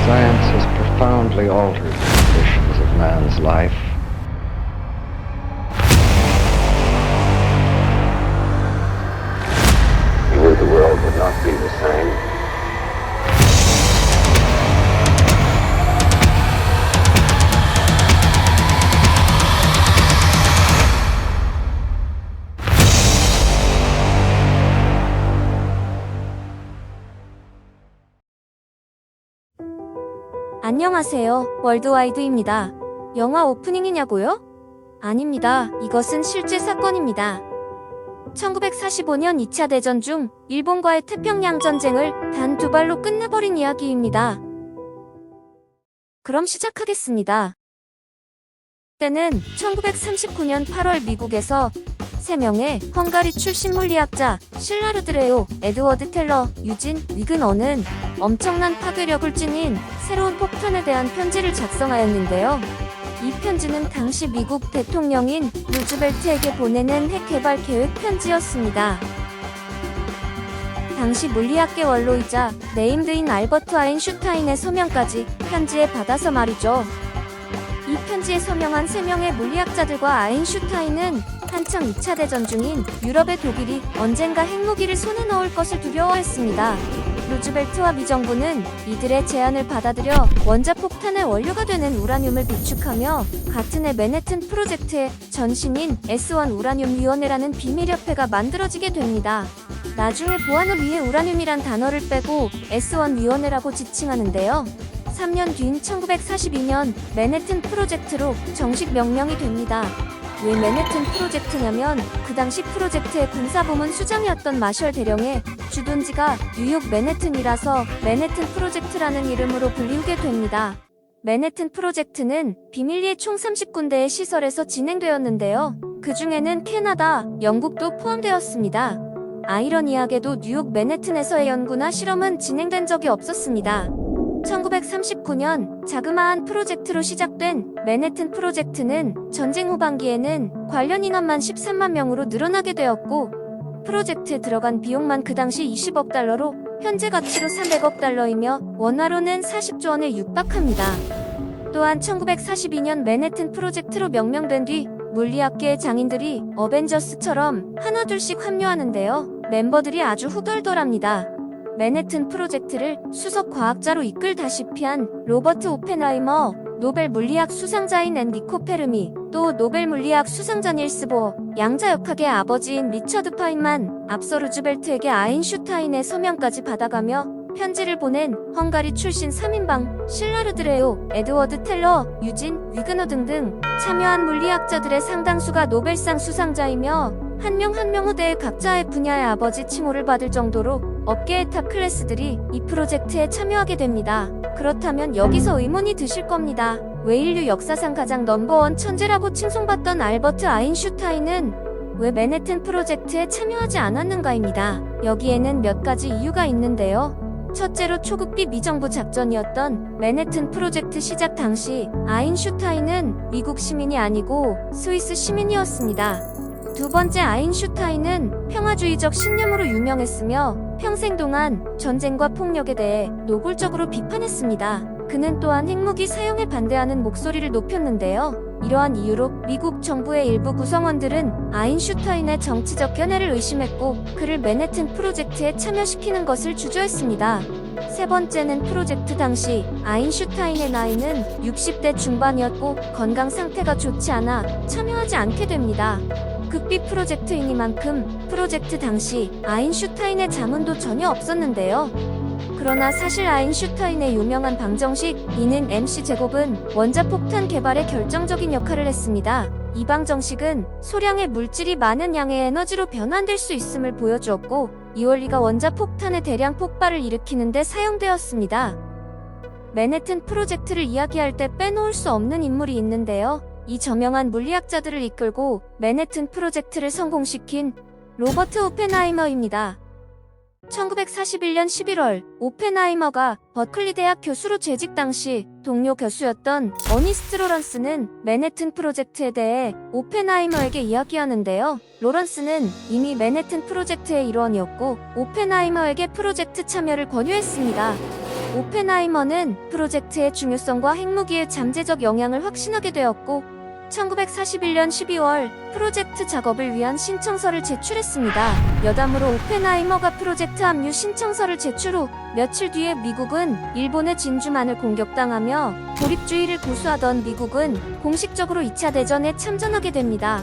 Science has profoundly altered the conditions of man's life. He knew the world would not be the same. 안녕하세요. 월드와이드입니다. 영화 오프닝이냐고요? 아닙니다. 이것은 실제 사건입니다. 1945년 2차 대전 중 일본과의 태평양 전쟁을 단 두 발로 끝내버린 이야기입니다. 그럼 시작하겠습니다. 때는 1939년 8월 미국에서 3명의 헝가리 출신 물리학자 실라르드 레오, 에드워드 텔러, 유진 위그너는 엄청난 파괴력을 지닌 새로운 폭탄에 대한 편지를 작성하였는데요. 이 편지는 당시 미국 대통령인 루즈벨트에게 보내는 핵 개발 계획 편지였습니다. 당시 물리학계 원로이자 네임드인 알버트 아인슈타인의 서명까지 편지에 받아서 말이죠. 이 편지에 서명한 3명의 물리학자들과 아인슈타인은 한창 2차 대전 중인 유럽의 독일이 언젠가 핵무기를 손에 넣을 것을 두려워했습니다. 루즈벨트와 미정부는 이들의 제안을 받아들여 원자폭탄의 원료가 되는 우라늄을 비축하며 같은 해 맨해튼 프로젝트의 전신인 S1 우라늄 위원회라는 비밀협회가 만들어지게 됩니다. 나중에 보안을 위해 우라늄이란 단어를 빼고 S1 위원회라고 지칭하는데요. 3년 뒤인 1942년 맨해튼 프로젝트로 정식 명명이 됩니다. 왜 맨해튼 프로젝트냐면 그 당시 프로젝트의 군사부문 수장이었던 마셜 대령의 주둔지가 뉴욕 맨해튼이라서 맨해튼 프로젝트라는 이름으로 불리우게 됩니다. 맨해튼 프로젝트는 비밀리에 총 30군데의 시설에서 진행되었는데요. 그 중에는 캐나다, 영국도 포함되었습니다. 아이러니하게도 뉴욕 맨해튼에서의 연구나 실험은 진행된 적이 없었습니다. 1939년 자그마한 프로젝트로 시작된 맨해튼 프로젝트는 전쟁 후반기에는 관련 인원만 13만 명으로 늘어나게 되었고 프로젝트에 들어간 비용만 그 당시 20억 달러로 현재 가치로 300억 달러이며 원화로는 40조 원에 육박합니다. 또한 1942년 맨해튼 프로젝트로 명명된 뒤 물리학계의 장인들이 어벤져스처럼 하나둘씩 합류하는데요. 멤버들이 아주 후덜덜합니다. 맨해튼 프로젝트를 수석 과학자로 이끌다시피 한 로버트 오펜하이머, 노벨 물리학 수상자인 앤리코 페르미, 또 노벨 물리학 수상자 닐스 보어, 양자역학의 아버지인 리처드 파인만, 앞서 루즈벨트에게 아인슈타인의 서명까지 받아가며 편지를 보낸 헝가리 출신 3인방 실라르드 레오, 에드워드 텔러, 유진 위그너 등등 참여한 물리학자들의 상당수가 노벨상 수상자이며 한 명 한 명 후대의 각자의 분야의 아버지 칭호를 받을 정도로 업계의 탑 클래스들이 이 프로젝트에 참여하게 됩니다. 그렇다면 여기서 의문이 드실 겁니다. 왜 인류 역사상 가장 넘버원 천재라고 칭송받던 알버트 아인슈타인은 왜 맨해튼 프로젝트에 참여하지 않았는가입니다. 여기에는 몇 가지 이유가 있는데요. 첫째로 초급비 미정부 작전이었던 맨해튼 프로젝트 시작 당시 아인슈타인은 미국 시민이 아니고 스위스 시민이었습니다. 두 번째, 아인슈타인은 평화주의적 신념으로 유명했으며 평생 동안 전쟁과 폭력에 대해 노골적으로 비판했습니다. 그는 또한 핵무기 사용에 반대하는 목소리를 높였는데요. 이러한 이유로 미국 정부의 일부 구성원들은 아인슈타인의 정치적 견해를 의심했고 그를 맨해튼 프로젝트에 참여시키는 것을 주저했습니다. 세 번째는 프로젝트 당시 아인슈타인의 나이는 60대 중반이었고 건강 상태가 좋지 않아 참여하지 않게 됩니다. 극비 프로젝트이니만큼 프로젝트 당시 아인슈타인의 자문도 전혀 없었는데요. 그러나 사실 아인슈타인의 유명한 방정식 E는 mc 제곱은 원자폭탄 개발에 결정적인 역할을 했습니다. 이 방정식은 소량의 물질이 많은 양의 에너지로 변환될 수 있음을 보여주었고 이 원리가 원자폭탄의 대량 폭발을 일으키는 데 사용되었습니다. 맨해튼 프로젝트를 이야기할 때 빼놓을 수 없는 인물이 있는데요. 이 저명한 물리학자들을 이끌고 맨해튼 프로젝트를 성공시킨 로버트 오펜하이머입니다. 1941년 11월 오펜하이머가 버클리 대학 교수로 재직 당시 동료 교수였던 어니스트 로런스는 맨해튼 프로젝트에 대해 오펜하이머에게 이야기하는데요. 로런스는 이미 맨해튼 프로젝트의 일원이었고 오펜하이머에게 프로젝트 참여를 권유했습니다. 오펜하이머는 프로젝트의 중요성과 핵무기의 잠재적 영향을 확신하게 되었고 1941년 12월 프로젝트 작업을 위한 신청서를 제출했습니다. 여담으로 오펜하이머가 프로젝트 합류 신청서를 제출 후 며칠 뒤에 미국은 일본의 진주만을 공격당하며 고립주의를 고수하던 미국은 공식적으로 2차 대전에 참전하게 됩니다.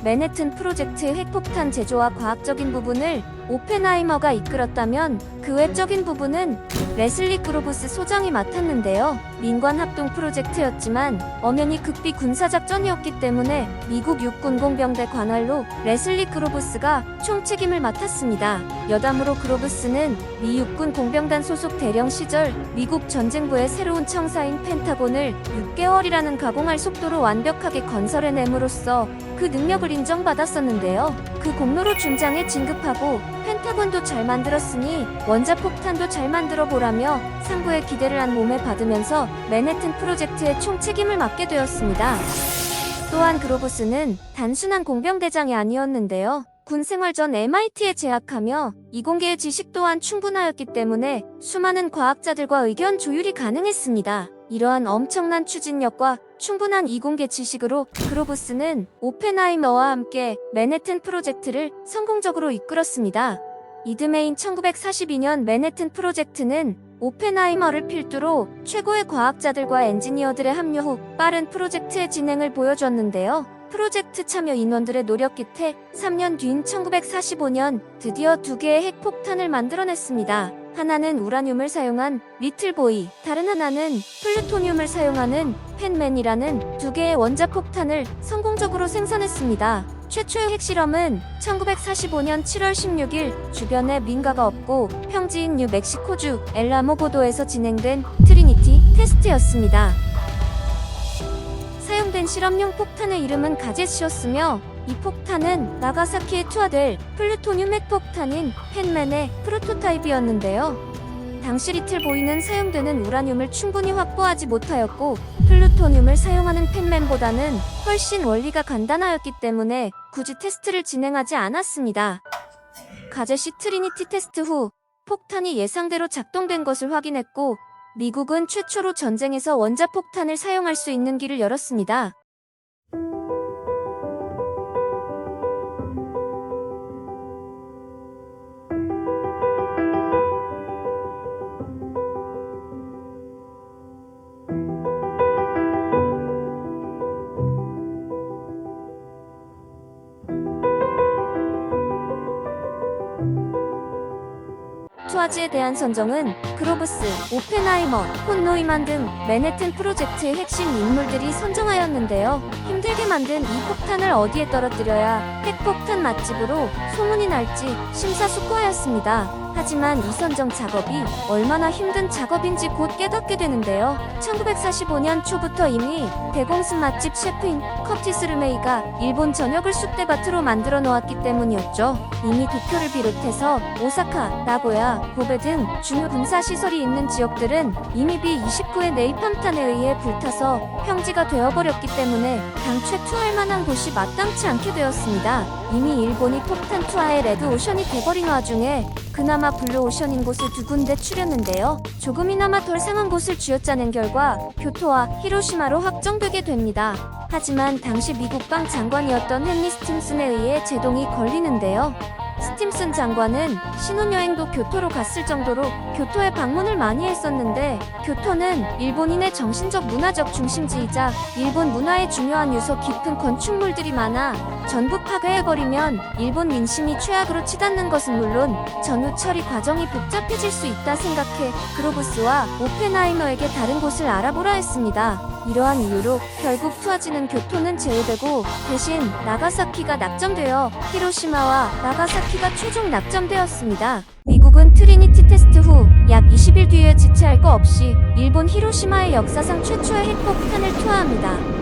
맨해튼 프로젝트의 핵폭탄 제조와 과학적인 부분을 오펜하이머가 이끌었다면 그 외적인 부분은 레슬리 그로브스 소장이 맡았는데요. 민관 합동 프로젝트였지만 엄연히 극비 군사작전이었기 때문에 미국 육군 공병대 관할로 레슬리 그로브스가 총책임을 맡았습니다. 여담으로 그로브스는 미 육군 공병단 소속 대령 시절 미국 전쟁부의 새로운 청사인 펜타곤을 6개월이라는 가공할 속도로 완벽하게 건설해냄으로써 그 능력을 인정받았었는데요. 그 공로로 중장에 진급하고 펜타곤도 잘 만들었으니 원자폭탄도 잘 만들어 보라며 상부의 기대를 한 몸에 받으면서 맨해튼 프로젝트의 총책임을 맡게 되었습니다. 또한 그로브스는 단순한 공병대장이 아니었는데요. 군 생활 전 MIT에 재학하며 이공계의 지식 또한 충분하였기 때문에 수많은 과학자들과 의견 조율이 가능했습니다. 이러한 엄청난 추진력과 충분한 이공계 지식으로 그로브스는 오펜하이머와 함께 맨해튼 프로젝트를 성공적으로 이끌었습니다. 이듬해인 1942년 맨해튼 프로젝트는 오펜하이머를 필두로 최고의 과학자들과 엔지니어들의 합류 후 빠른 프로젝트의 진행을 보여줬는데요. 프로젝트 참여 인원들의 노력 끝에 3년 뒤인 1945년 드디어 2개의 핵폭탄을 만들어냈습니다. 하나는 우라늄을 사용한 리틀보이, 다른 하나는 플루토늄을 사용하는 펜맨이라는 2개의 원자폭탄을 성공적으로 생산했습니다. 최초의 핵실험은 1945년 7월 16일 주변에 민가가 없고 평지인 뉴멕시코주 엘라모고도에서 진행된 트리니티 테스트였습니다. 사용된 실험용 폭탄의 이름은 가젯이었으며 이 폭탄은 나가사키에 투하될 플루토늄 핵폭탄인 펜맨의 프로토타입이었는데요. 당시 리틀보이는 사용되는 우라늄을 충분히 확보하지 못하였고 플루토늄을 사용하는 펜맨보다는 훨씬 원리가 간단하였기 때문에 굳이 테스트를 진행하지 않았습니다. 가젯이 트리니티 테스트 후 폭탄이 예상대로 작동된 것을 확인했고 미국은 최초로 전쟁에서 원자폭탄을 사용할 수 있는 길을 열었습니다. 투하지에 대한 선정은 그로브스, 오펜하이머, 폰 노이만 등 맨해튼 프로젝트의 핵심 인물들이 선정하였는데요. 힘들게 만든 이 폭탄을 어디에 떨어뜨려야 핵폭탄 맛집으로 소문이 날지 심사숙고하였습니다. 하지만 이 선정 작업이 얼마나 힘든 작업인지 곧 깨닫게 되는데요. 1945년 초부터 이미 대공습 맛집 셰프인 커티스 르메이가 일본 전역을 쑥대밭으로 만들어 놓았기 때문이었죠. 이미 도쿄를 비롯해서 오사카, 나고야, 고베 등 중요 군사시설이 있는 지역들은 이미 B-29의 네이팜탄에 의해 불타서 평지가 되어버렸기 때문에 당최 투하할 만한 곳이 마땅치 않게 되었습니다. 이미 일본이 폭탄 투하의 레드오션이 돼버린 와중에 그나마 블루오션인 곳을 2군데 추렸는데요. 조금이나마 덜 상한 곳을 쥐어짜낸 결과 교토와 히로시마로 확정되게 됩니다. 하지만 당시 미국방 장관이었던 헨리 스팀슨에 의해 제동이 걸리는데요. 스팀슨 장관은 신혼여행도 교토로 갔을 정도로 교토에 방문을 많이 했었는데 교토는 일본인의 정신적 문화적 중심지이자 일본 문화의 중요한 요소 깊은 건축물들이 많아 전부 파괴해버리면 일본 민심이 최악으로 치닫는 것은 물론 전후 처리 과정이 복잡해질 수 있다 생각해 그로브스와 오펜하이머에게 다른 곳을 알아보라 했습니다. 이러한 이유로 결국 투하지는 교토는 제외되고 대신 나가사키가 낙점되어 히로시마와 나가사키가 최종 낙점되었습니다. 미국은 트리니티 테스트 후 약 20일 뒤에 지체할 거 없이 일본 히로시마의 역사상 최초의 핵폭탄을 투하합니다.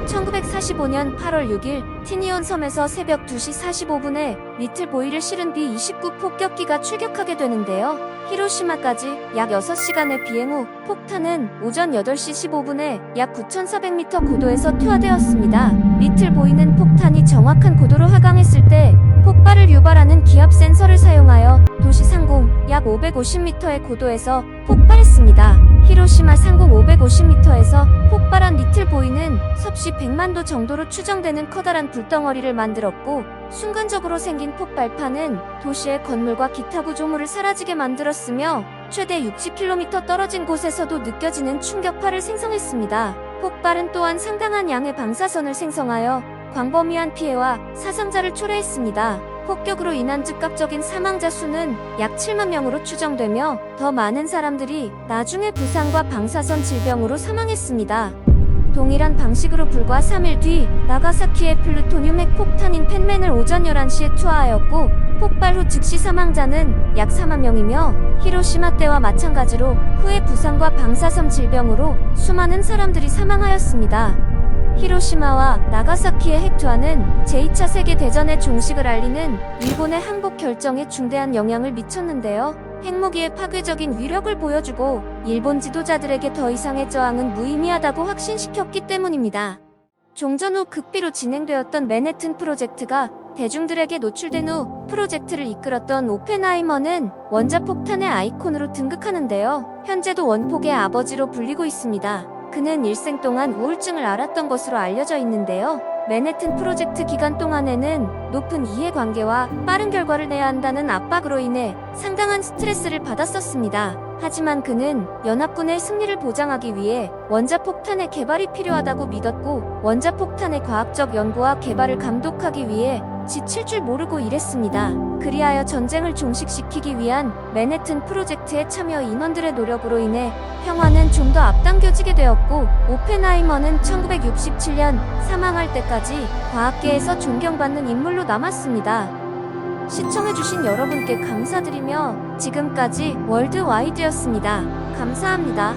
1945년 8월 6일 티니온 섬에서 새벽 2시 45분에 리틀보이를 실은 B-29 폭격기가 출격하게 되는데요. 히로시마까지 약 6시간의 비행 후 폭탄은 오전 8시 15분에 약 9,400m 고도에서 투하되었습니다. 리틀보이는 폭탄이 정확한 고도로 하강했을 때 폭발을 유발하는 기압 센서를 사용하여 도시 상공 약 550m의 고도에서 폭발했습니다. 히로시마 상공 550m에서 폭발한 리틀보이는 섭씨 100만도 정도로 추정되는 커다란 불덩어리를 만들었고, 순간적으로 생긴 폭발파는 도시의 건물과 기타 구조물을 사라지게 만들었으며 최대 60km 떨어진 곳에서도 느껴지는 충격파를 생성했습니다. 폭발은 또한 상당한 양의 방사선을 생성하여 광범위한 피해와 사상자를 초래했습니다. 폭격으로 인한 즉각적인 사망자 수는 약 7만 명으로 추정되며 더 많은 사람들이 나중에 부상과 방사선 질병으로 사망했습니다. 동일한 방식으로 불과 3일 뒤 나가사키의 플루토늄 핵폭탄인 펜맨을 오전 11시에 투하하였고, 폭발 후 즉시 사망자는 약 4만 명이며 히로시마 때와 마찬가지로 후에 부상과 방사선 질병으로 수많은 사람들이 사망하였습니다. 히로시마와 나가사키의 핵투하는 제2차 세계대전의 종식을 알리는 일본의 항복 결정에 중대한 영향을 미쳤는데요. 핵무기의 파괴적인 위력을 보여주고 일본 지도자들에게 더 이상의 저항은 무의미하다고 확신시켰기 때문입니다. 종전 후 극비로 진행되었던 맨해튼 프로젝트가 대중들에게 노출된 후 프로젝트를 이끌었던 오펜하이머는 원자폭탄의 아이콘으로 등극하는데요. 현재도 원폭의 아버지로 불리고 있습니다. 그는 일생 동안 우울증을 앓았던 것으로 알려져 있는데요. 맨해튼 프로젝트 기간 동안에는 높은 이해관계와 빠른 결과를 내야 한다는 압박으로 인해 상당한 스트레스를 받았었습니다. 하지만 그는 연합군의 승리를 보장하기 위해 원자폭탄의 개발이 필요하다고 믿었고, 원자폭탄의 과학적 연구와 개발을 감독하기 위해 지칠 줄 모르고 일했습니다. 그리하여 전쟁을 종식시키기 위한 맨해튼 프로젝트에 참여 인원들의 노력으로 인해 평화는 좀 더 앞당겨지게 되었고, 오펜하이머는 1967년 사망할 때까지 과학계에서 존경받는 인물로 남았습니다. 시청해주신 여러분께 감사드리며 지금까지 월드와이드였습니다. 감사합니다.